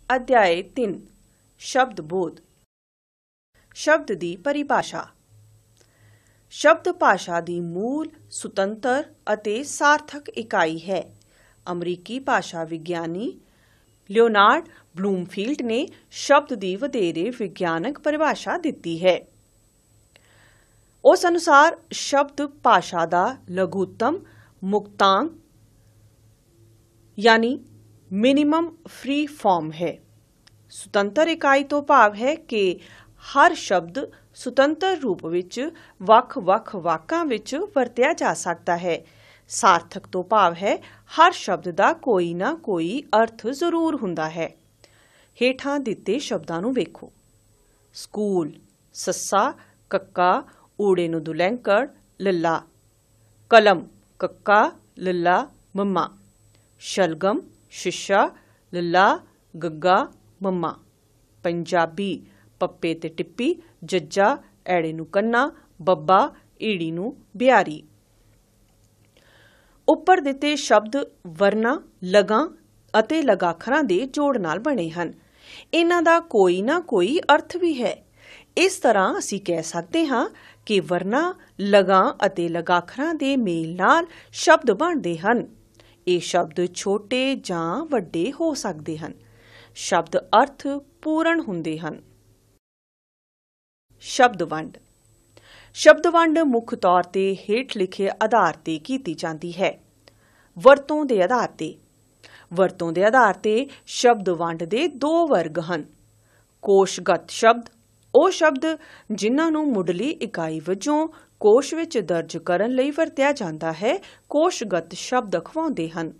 अध्याय 3 शब्दबोध। शब्द ਦੀ परिभाषा। शब्द भाषा ਦੀ मूल सुतंत्र ਅਤੇ सार्थक इकाई है। अमरीकी भाषा विज्ञानी लियोनार्ड ब्लूमफील्ड ने शब्द ਦੀ ਵਧੇਰੇ ਵਿਗਿਆਨਕ परिभाषा ਦਿੱਤੀ है। ਉਸ ਅਨੁਸਾਰ शब्द भाषा ਦਾ लघुत्तम मुक्तांक यानी मिनिमम फ्री फॉर्म है। सुतंत्र इकाई तो भाव है कि हर शब्द सुतंत्र रूप विच वख-वख वाकां विच वरतिया जा सकता है। सार्थक तो भाव है हर शब्द का कोई ना कोई अर्थ जरूर हुंदा है। हेठां दिते शब्दां नूं वेखो। स्कूल सस्सा कक्का ऊड़े नूं दुलैंकड़ लल्ला। कलम कक्का लल्ला मम्मा। शलगम शीशा लल्ला गग्गा मम्मा। पंजाबी पप्पे ते टिप्पी जज्जा ऐड़े नूं कन्ना बब्बा ईड़ी नूं बिहारी। उपर दिते शब्द वरना लगा अते लगाखरां दे जोड़ नाल बने हन। इन्हां दा कोई ना कोई अर्थ भी है। इस तरह असीं कह सकते हां कि वरना लगा अते लगाखरां दे मेल नाल शब्द बनदे हन। ਇਹ शब्द छोटे ਜਾਂ ਵੱਡੇ ਹੋ ਸਕਦੇ ਹਨ। शब्द अर्थ पूर्ण ਹੁੰਦੇ ਹਨ। शब्द वंड। शब्द वंड मुख तौर ते हेठ लिखे आधार ते कीती जाती है। वरतों दे आधार ते। वरतों दे आधार ते शब्द वंड दे दो वर्ग ਹਨ। कोशगत शब्द ਉਹ शब्द ਜਿਨ੍ਹਾਂ ਨੂੰ ਮੁੱਢਲੀ ਇਕਾਈ ਵਜੋਂ ਕੋਸ਼ ਵਿੱਚ ਦਰਜ ਕਰਨ ਲਈ ਵਰਤਿਆ ਜਾਂਦਾ ਹੈ ਕੋਸ਼ਗਤ ਸ਼ਬਦ ਅਖਵਾਉਂਦੇ ਹਨ।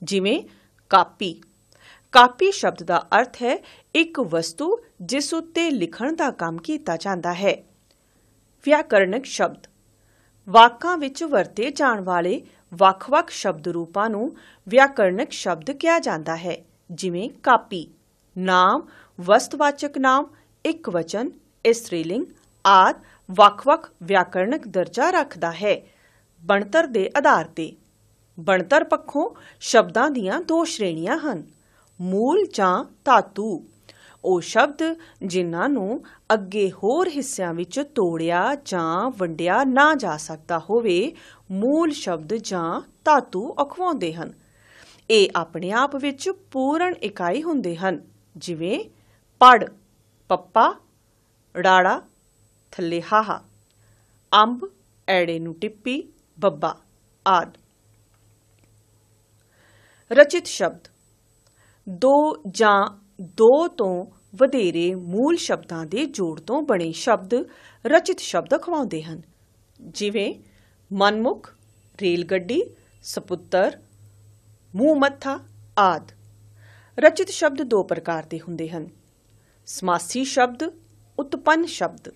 ਜਿਵੇਂ ਕਾਪੀ। ਕਾਪੀ ਸ਼ਬਦ ਦਾ ਅਰਥ ਹੈ ਇੱਕ ਵਸਤੂ ਜਿਸ ਉੱਤੇ ਲਿਖਣ ਦਾ ਕੰਮ ਕੀਤਾ ਜਾਂਦਾ ਹੈ। ਵਿਆਕਰਣਿਕ ਸ਼ਬਦ ਵਾਕਾਂ ਵਿੱਚ ਵਰਤੇ ਜਾਣ ਵਾਲੇ ਵੱਖ-ਵੱਖ ਸ਼ਬਦ ਰੂਪਾਂ ਨੂੰ ਵਿਆਕਰਣਿਕ ਸ਼ਬਦ ਕਿਹਾ ਜਾਂਦਾ ਹੈ। ਜਿਵੇਂ ਕਾਪੀ ਨਾਮ ਵਸਤਵਾਚਕ ਨਾਮ ਇੱਕ ਵਚਨ ਇਸਤਰੀਲਿੰਗ ਆਦਿ ਵੱਖ-ਵੱਖ ਵਿਆਕਰਣਿਕ ਦਰਜਾ ਰੱਖਦਾ ਹੈ। ਬਣਤਰ ਦੇ ਆਧਾਰ ਤੇ। ਬਣਤਰ ਪੱਖੋਂ ਸ਼ਬਦਾਂ ਦੀਆਂ ਦੋ ਸ਼੍ਰੇਣੀਆਂ ਹਨ। ਮੂਲ ਜਾਂ ਧਾਤੂ ਉਹ ਸ਼ਬਦ ਜਿਨ੍ਹਾਂ ਨੂੰ ਅੱਗੇ ਹੋਰ ਹਿੱਸਿਆਂ ਵਿੱਚ ਤੋੜਿਆ ਜਾਂ ਵੰਡਿਆ ਨਾ ਜਾ ਸਕਦਾ ਹੋਵੇ ਮੂਲ ਸ਼ਬਦ ਜਾਂ ਧਾਤੂ ਅਖਵਾਉਂਦੇ ਹਨ। ਇਹ ਆਪਣੇ ਆਪ ਵਿੱਚ ਪੂਰਨ ਇਕਾਈ ਹੁੰਦੇ ਹਨ। ਜਿਵੇਂ ਪੜ੍ਹ ਪੱਪਾ ੜਾੜਾ ਥੱਲੇ ਹਾਹਾ ਅੰਬ ਐੜੇ ਨੂੰ ਟਿੱਪੀ ਬੱਬਾ ਆਦਿ। ਰਚਿਤ ਸ਼ਬਦ ਦੋ ਜਾਂ ਦੋ ਤੋਂ ਵਧੇਰੇ ਮੂਲ ਸ਼ਬਦਾਂ ਦੇ ਜੋੜ ਤੋਂ ਬਣੇ ਸ਼ਬਦ ਰਚਿਤ ਸ਼ਬਦ ਅਖਵਾਉਂਦੇ ਹਨ। ਜਿਵੇਂ ਮਨਮੁਖ ਰੇਲ ਗੱਡੀ ਸਪੁੱਤਰ ਮੂੰਹ ਮੱਥਾ ਆਦਿ। ਰਚਿਤ ਸ਼ਬਦ ਦੋ ਪ੍ਰਕਾਰ ਦੇ ਹੁੰਦੇ ਹਨ। ਸਮਾਸੀ ਸ਼ਬਦ ਉਤਪੰਨ ਸ਼ਬਦ।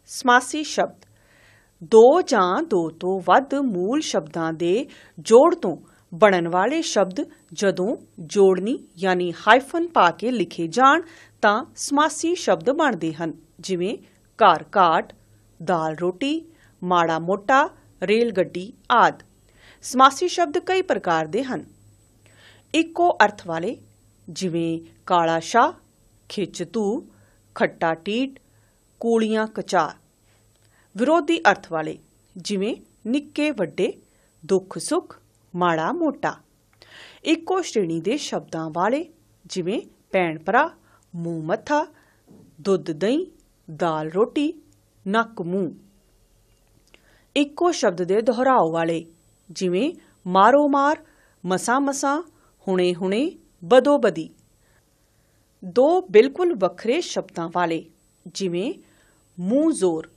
ਸਮਾਸੀ ਸ਼ਬਦ ਦੋ ਜਾਂ ਦੋ ਤੋਂ ਵੱਧ ਮੂਲ ਸ਼ਬਦਾਂ ਦੇ ਜੋੜ ਤੋਂ ਬਣਨ ਵਾਲੇ ਸ਼ਬਦ ਜਦੋਂ ਜੋੜਨੀ ਯਾਨੀ ਹਾਈਫਨ ਪਾ ਕੇ ਲਿਖੇ ਜਾਣ ਤਾਂ ਸਮਾਸੀ ਸ਼ਬਦ ਬਣਦੇ ਹਨ। ਜਿਵੇਂ ਘਰ ਘਾਟ ਦਾਲ ਰੋਟੀ ਮਾੜਾ ਮੋਟਾ ਰੇਲ ਗੱਡੀ ਆਦਿ। ਸਮਾਸੀ ਸ਼ਬਦ ਕਈ ਪ੍ਰਕਾਰ ਦੇ ਹਨ। ਇੱਕੋ ਅਰਥ ਵਾਲੇ ਜਿਵੇਂ ਕਾਲਾ ਸ਼ਾਹ ਖਿੱਚ ਧੂ ਖੱਟਾ ਟੀਟ ਕੂਲੀਆਂ ਕਚਾਰ। ਵਿਰੋਧੀ ਅਰਥ ਵਾਲੇ ਜਿਵੇਂ ਨਿੱਕੇ ਵੱਡੇ ਦੁੱਖ ਸੁੱਖ ਮਾੜਾ ਮੋਟਾ। ਇੱਕੋ ਸ਼੍ਰੇਣੀ ਦੇ ਸ਼ਬਦਾਂ ਵਾਲੇ ਜਿਵੇਂ ਭੈਣ ਭਰਾ ਮੂੰਹ ਮੱਥਾ ਦੁੱਧ ਦਹੀਂ ਦਾਲ ਰੋਟੀ ਨੱਕ ਮੂੰਹ। ਇੱਕੋ ਸ਼ਬਦ ਦੇ ਦੁਹਰਾਓ ਵਾਲੇ ਜਿਵੇਂ ਮਾਰੋ ਮਾਰ ਮਸਾਂ ਮਸਾਂ ਹੁਣੇ ਹੁਣੇ ਬਦੋ ਬਦੀ। ਦੋ ਬਿਲਕੁਲ ਵੱਖਰੇ ਸ਼ਬਦਾਂ ਵਾਲੇ ਜਿਵੇਂ ਮੂੰਹ ਜ਼ੋਰ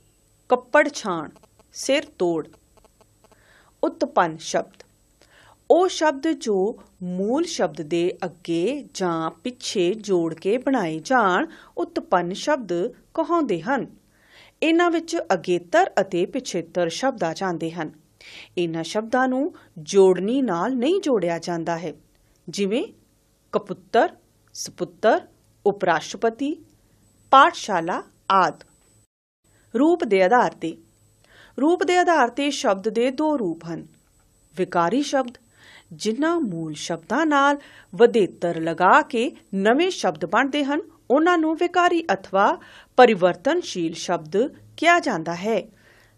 ਕੱਪੜ ਛਾਣ ਸਿਰ ਤੋੜ। ਉਤਪੰਨ ਸ਼ਬਦ ਉਹ ਸ਼ਬਦ ਜੋ ਮੂਲ ਸ਼ਬਦ ਦੇ ਅੱਗੇ ਜਾਂ ਪਿੱਛੇ ਜੋੜ ਕੇ ਬਣਾਏ ਜਾਣ ਉਤਪੰਨ ਸ਼ਬਦ ਕਹਾਉਂਦੇ ਹਨ। ਇਹਨਾਂ ਵਿੱਚ ਅਗੇਤਰ ਅਤੇ ਪਿਛੇਤਰ ਸ਼ਬਦ ਆ ਜਾਂਦੇ ਹਨ। ਇਹਨਾਂ ਸ਼ਬਦਾਂ ਨੂੰ ਜੋੜਨੀ ਨਾਲ ਨਹੀਂ ਜੋੜਿਆ ਜਾਂਦਾ ਹੈ। ਜਿਵੇਂ ਕਪੁੱਤਰ ਸਪੁੱਤਰ ਉਪ ਰਾਸ਼ਟਰਪਤੀ ਪਾਠਸ਼ਾਲਾ ਆਦਿ। ਰੂਪ ਦੇ ਆਧਾਰ ਤੇ। ਰੂਪ ਦੇ ਆਧਾਰ ਤੇ ਸ਼ਬਦ ਦੇ ਦੋ ਰੂਪ ਹਨ। ਵਿਕਾਰੀ ਸ਼ਬਦ ਜਿਨ੍ਹਾਂ ਮੂਲ ਸ਼ਬਦਾਂ ਨਾਲ ਵਧੇਤਰ ਲਗਾ ਕੇ ਨਵੇਂ ਸ਼ਬਦ ਬਣਦੇ ਹਨ ਉਹਨਾਂ ਨੂੰ ਵਿਕਾਰੀ ਅਥਵਾ ਪਰਿਵਰਤਨਸ਼ੀਲ ਸ਼ਬਦ ਕਿਹਾ ਜਾਂਦਾ ਹੈ।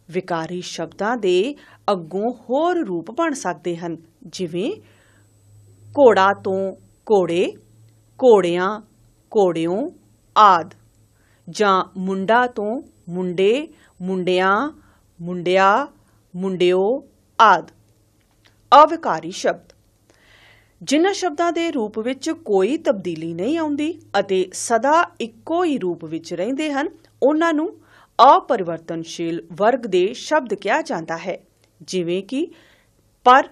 ਵਿਕਾਰੀ ਸ਼ਬਦਾਂ ਦੇ ਅੱਗੋਂ ਹੋਰ ਰੂਪ ਬਣ ਸਕਦੇ ਹਨ, ਜਿਵੇਂ ਘੋੜਾ ਤੋਂ ਘੋੜੇ, ਘੋੜਿਆਂ, ਘੋੜਿਓਂ ਆਦਿ, ਜਾਂ ਮੁੰਡਾ ਤੋਂ ਮੁੰਡੇ, ਮੁੰਡਿਆਂ, ਮੁੰਡਿਆ, ਮੁੰਡਿਓ ਆਦਿ। ਅਵਿਕਾਰੀ ਸ਼ਬਦ ਜਿਨ੍ਹਾਂ ਸ਼ਬਦਾਂ ਦੇ ਰੂਪ ਵਿੱਚ ਕੋਈ ਤਬਦੀਲੀ ਨਹੀਂ ਆਉਂਦੀ ਅਤੇ ਸਦਾ ਇੱਕੋ ਹੀ ਰੂਪ ਵਿੱਚ ਰਹਿੰਦੇ ਹਨ ਉਹਨਾਂ ਨੂੰ ਅਪਰਿਵਰਤਨਸ਼ੀਲ ਵਰਗ ਦੇ ਸ਼ਬਦ ਕਿਹਾ ਜਾਂਦਾ ਹੈ, ਜਿਵੇਂ ਕਿ ਪਰ,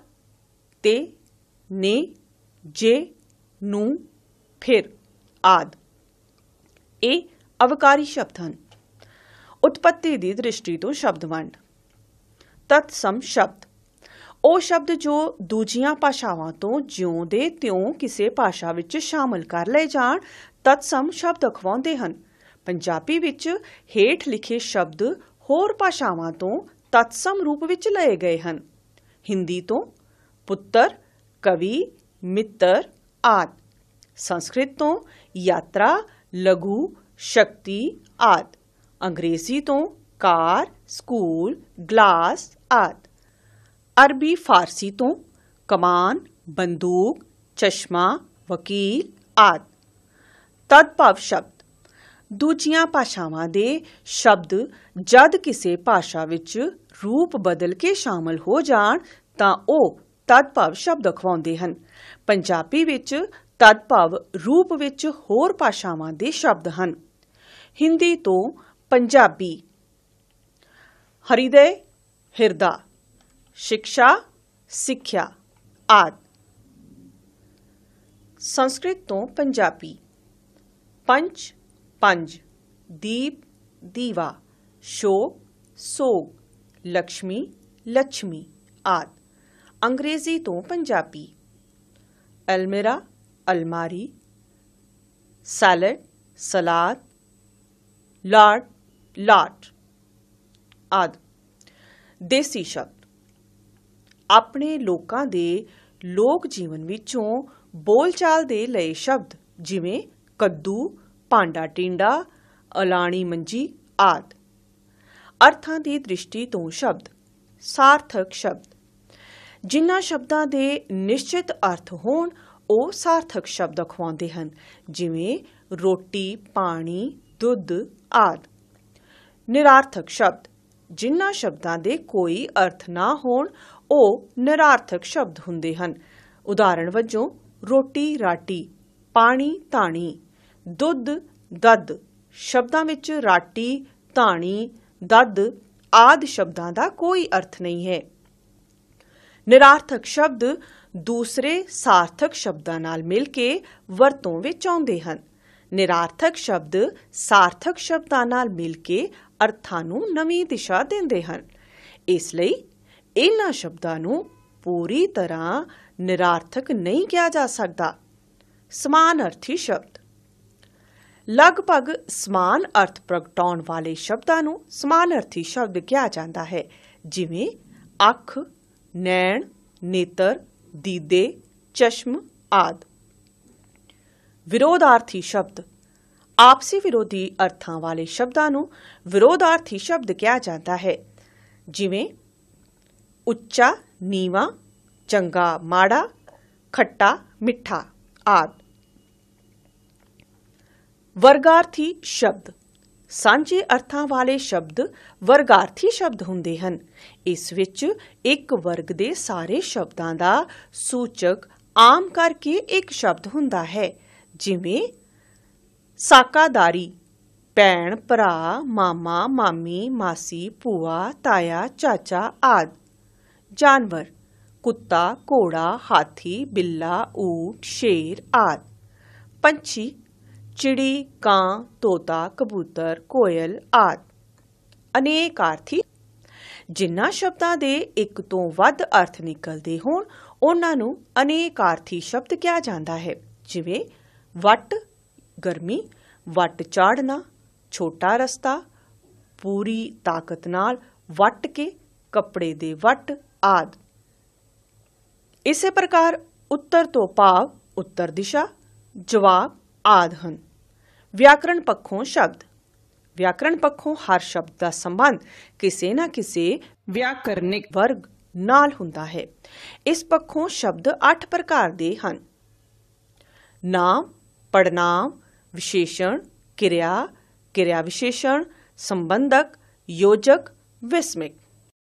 ਤੇ, ਨੇ, ਜੇ, ਨੂੰ, ਫਿਰ ਆਦਿ। ਇਹ ਅਵਿਕਾਰੀ ਸ਼ਬਦ ਹਨ। ਉਤਪੱਤੀ ਦੀ ਦ੍ਰਿਸ਼ਟੀ ਤੋਂ ਸ਼ਬਦ ਵੰਡ। ਤਤਸਮ ਸ਼ਬਦ ਉਹ ਸ਼ਬਦ ਜੋ ਦੂਜੀਆਂ ਭਾਸ਼ਾਵਾਂ ਤੋਂ ਜਿਉਂ ਦੇ ਤਿਉਂ ਕਿਸੇ ਭਾਸ਼ਾ ਵਿੱਚ ਸ਼ਾਮਲ ਕਰ ਲਏ ਜਾਣ ਤਤਸਮ ਸ਼ਬਦ ਅਖਵਾਉਂਦੇ ਹਨ। ਪੰਜਾਬੀ ਵਿੱਚ ਹੇਠ ਲਿਖੇ ਸ਼ਬਦ ਹੋਰ ਭਾਸ਼ਾਵਾਂ ਤੋਂ ਤਤਸਮ ਰੂਪ ਵਿੱਚ ਲਏ ਗਏ ਹਨ। ਹਿੰਦੀ ਤੋਂ ਪੁੱਤਰ, ਕਵੀ, ਮਿੱਤਰ ਆਦਿ। ਸੰਸਕ੍ਰਿਤ ਤੋਂ ਯਾਤਰਾ, ਲਘੂ, ਸ਼ਕਤੀ ਆਦਿ। ਅੰਗਰੇਜ਼ੀ ਤੋਂ ਕਾਰ, ਸਕੂਲ, ਗਲਾਸ ਆਦਿ। ਅਰਬੀ ਫਾਰਸੀ ਤੋਂ ਕਮਾਨ, ਬੰਦੂਕ, ਚਸ਼ਮਾ, ਵਕੀਲ ਆਦਿ। ਤਦਭਵ ਸ਼ਬਦ ਦੂਜੀਆਂ ਭਾਸ਼ਾਵਾਂ ਦੇ ਸ਼ਬਦ ਜਦ ਕਿਸੇ ਭਾਸ਼ਾ ਵਿੱਚ ਰੂਪ ਬਦਲ ਕੇ ਸ਼ਾਮਲ ਹੋ ਜਾਣ ਤਾਂ ਉਹ ਤਦਭਵ ਸ਼ਬਦ ਅਖਵਾਉਂਦੇ ਹਨ। ਪੰਜਾਬੀ ਵਿੱਚ ਤਦਭਵ ਰੂਪ ਵਿੱਚ ਹੋਰ ਭਾਸ਼ਾਵਾਂ ਦੇ ਸ਼ਬਦ ਹਨ। ਹਿੰਦੀ ਤੋਂ ਪੰਜਾਬੀ ਹਰਿਦੈ, ਹਿਰਦਾ, ਸਿੱਖਿਆ, ਸਿੱਖਿਆ ਆਦਿ। ਸੰਸਕ੍ਰਿਤ ਤੋਂ ਪੰਜਾਬੀ ਪੰਚ, ਪੰਜ, ਦੀਪ, ਦੀਵਾ, ਸ਼ੋਕ, ਸੋਗ, ਲక్ష్ਮੀ, ਲੱਛਮੀ ਆਦਿ। ਅੰਗਰੇਜ਼ੀ ਤੋਂ ਪੰਜਾਬੀ ਅਲਮੀਰਾ, ਅਲਮਾਰੀ, ਸੈਲਡ, ਸਲਾਦ, ਲਾਡ, ਲਾਟ ਆਦਿ। ਦੇਸੀ ਸ਼ਬਦ ਆਪਣੇ ਲੋਕਾਂ ਦੇ ਲੋਕ ਜੀਵਨ ਵਿੱਚੋਂ ਬੋਲਚਾਲ ਦੇ ਲਏ ਸ਼ਬਦ, ਜਿਵੇਂ ਕੱਦੂ, ਭਾਂਡਾ ਟੀਂਡਾ, ਅਲਾਣੀ ਮੰਜੀ ਆਦਿ। ਅਰਥਾਂ ਦੀ ਦ੍ਰਿਸ਼ਟੀ ਤੋਂ ਸ਼ਬਦ ਸਾਰਥਕ ਸ਼ਬਦ ਜਿਨ੍ਹਾਂ ਸ਼ਬਦਾਂ ਦੇ ਨਿਸ਼ਚਿਤ ਅਰਥ ਹੋਣ ਉਹ ਸਾਰਥਕ ਸ਼ਬਦ ਅਖਵਾਉਂਦੇ ਹਨ, ਜਿਵੇਂ ਰੋਟੀ, ਪਾਣੀ, ਦੁੱਧ ਆਦਿ। ਨਿਰਾਰਥਕ ਸ਼ਬਦ ਜਿਨ੍ਹਾਂ ਸ਼ਬਦਾਂ ਦੇ ਕੋਈ ਅਰਥ ਨਾ ਹੋਣ ਉਹ ਨਿਰਾਰਥਕ ਸ਼ਬਦ ਹੁੰਦੇ ਹਨ। ਉਦਾਹਰਣ ਵਜੋਂ ਰੋਟੀ, ਰਾਟੀ, ਪਾਣੀ, ਧਾਣੀ, ਦੁੱਧ, ਦੱਧ ਸ਼ਬਦਾਂ ਵਿੱਚ ਰਾਟੀ, ਧਾਣੀ, ਦੱਧ ਆਦਿ ਸ਼ਬਦਾਂ ਦਾ ਕੋਈ ਅਰਥ ਨਹੀਂ ਹੈ। ਨਿਰਾਰਥਕ ਸ਼ਬਦ ਦੂਸਰੇ ਸਾਰਥਕ ਸ਼ਬਦਾਂ ਨਾਲ ਮਿਲ ਕੇ ਵਰਤੋਂ ਵਿੱਚ ਆਉਂਦੇ ਹਨ। ਨਿਰਾਰਥਕ ਸ਼ਬਦ ਸਾਰਥਕ ਸ਼ਬਦਾਂ ਨਾਲ ਮਿਲ ਕੇ ਅਰਥਾਂ ਨੂੰ ਨਵੀਂ ਦਿਸ਼ਾ ਦਿੰਦੇ ਹਨ। ਇਸ ਲਈ ਇਹਨਾਂ ਸ਼ਬਦਾਂ ਨੂੰ ਪੂਰੀ ਤਰ੍ਹਾਂ ਨਿਰਾਰਥਕ ਨਹੀਂ ਕਿਹਾ ਜਾ ਸਕਦਾ। ਸਮਾਨ ਅਰਥੀ ਸ਼ਬਦ ਲਗਭਗ ਸਮਾਨ ਅਰਥ ਪ੍ਰਗਟਾਉਣ ਵਾਲੇ ਸ਼ਬਦਾਂ ਨੂੰ ਸਮਾਨ ਅਰਥੀ ਸ਼ਬਦ ਕਿਹਾ ਜਾਂਦਾ ਹੈ, ਜਿਵੇਂ ਅੱਖ, ਨੈਣ, ਨੇਤਰ, ਦੀਦੇ, ਚਸ਼ਮ ਆਦਿ। ਵਿਰੋਧਾਰਥੀ ਸ਼ਬਦ ਆਪਸੀ ਵਿਰੋਧੀ ਅਰਥਾਂ ਵਾਲੇ ਸ਼ਬਦਾਂ ਨੂੰ ਵਿਰੋਧਾਰਥੀ ਸ਼ਬਦ ਕਿਹਾ ਜਾਂਦਾ ਹੈ, ਜਿਵੇਂ ਉੱਚਾ, ਨੀਵਾਂ, ਚੰਗਾ, ਮਾੜਾ, ਖੱਟਾ, ਮਿੱਠਾ ਆਦਿ। ਵਰਗਾਰਥੀ ਸ਼ਬਦ ਸਾਂਝੇ ਅਰਥਾਂ ਵਾਲੇ ਸ਼ਬਦ ਵਰਗਾਰਥੀ ਸ਼ਬਦ ਹੁੰਦੇ ਹਨ। ਇਸ ਵਿੱਚ ਇੱਕ ਵਰਗ ਦੇ ਸਾਰੇ ਸ਼ਬਦਾਂ ਦਾ ਸੂਚਕ ਆਮ ਕਰਕੇ ਇੱਕ ਸ਼ਬਦ ਹੁੰਦਾ ਹੈ, ਜਿਵੇਂ ਸਾਕਾਦਾਰੀ ਭੈਣ, ਭਰਾ, ਮਾਮਾ, ਮਾਮੀ, ਮਾਸੀ, ਭੂਆ, ਤਾਇਆ, ਚਾਚਾ ਆਦਿ। ਜਾਨਵਰ ਕੁੱਤਾ, ਘੋੜਾ, ਹਾਥੀ, ਬਿੱਲਾ, ਊਠ, ਸ਼ੇਰ ਆਦਿ। ਪੰਛੀ ਚਿੜੀ, ਕਾਂ, ਤੋਤਾ, ਕਬੂਤਰ, ਕੋਇਲ ਆਦਿ। ਅਨੇਕਾਰਥੀ ਜਿਨ੍ਹਾਂ ਸ਼ਬਦਾਂ ਦੇ ਇੱਕ ਤੋਂ ਵੱਧ ਅਰਥ ਨਿਕਲਦੇ ਹੋਣ ਉਹਨਾਂ ਨੂੰ ਅਨੇਕਾਰਥੀ ਸ਼ਬਦ ਕਿਹਾ ਜਾਂਦਾ ਹੈ, ਜਿਵੇਂ ਵੱਟ ਗਰਮੀ, ਵੱਟ ਚਾੜਨਾ, ਛੋਟਾ ਰਸਤਾ, ਪੂਰੀ ਤਾਕਤ ਨਾਲ ਵੱਟ ਕੇ, ਕੱਪੜੇ ਦੇ ਵੱਟ ਆਦਿ। ਇਸੇ ਪ੍ਰਕਾਰ ਉੱਤਰ ਤੋਂ ਭਾਵ ਉੱਤਰ ਦਿਸ਼ਾ, ਜਵਾਬ ਆਦਿ ਹਨ। ਵਿਆਕਰਣ ਪੱਖੋਂ ਸ਼ਬਦ। ਵਿਆਕਰਣ ਪੱਖੋਂ ਹਰ ਸ਼ਬਦ ਦਾ ਸੰਬੰਧ ਕਿਸੇ ਨਾ ਕਿਸੇ ਵਿਆਕਰਨਿਕ ਵਰਗ ਨਾਲ ਹੁੰਦਾ ਹੈ। ਇਸ ਪੱਖੋਂ ਸ਼ਬਦ 8 ਪ੍ਰਕਾਰ ਦੇ ਹਨ। ਨਾਮ, ਪੜਨਾਮ, ਵਿਸ਼ੇਸ਼ਣ, ਕਿਰਿਆ, ਕਿਰਿਆ ਵਿਸ਼ੇਸ਼ਣ, ਸੰਬੰਧਕ, ਯੋਜਕ, ਵਿਸਮਿਕ।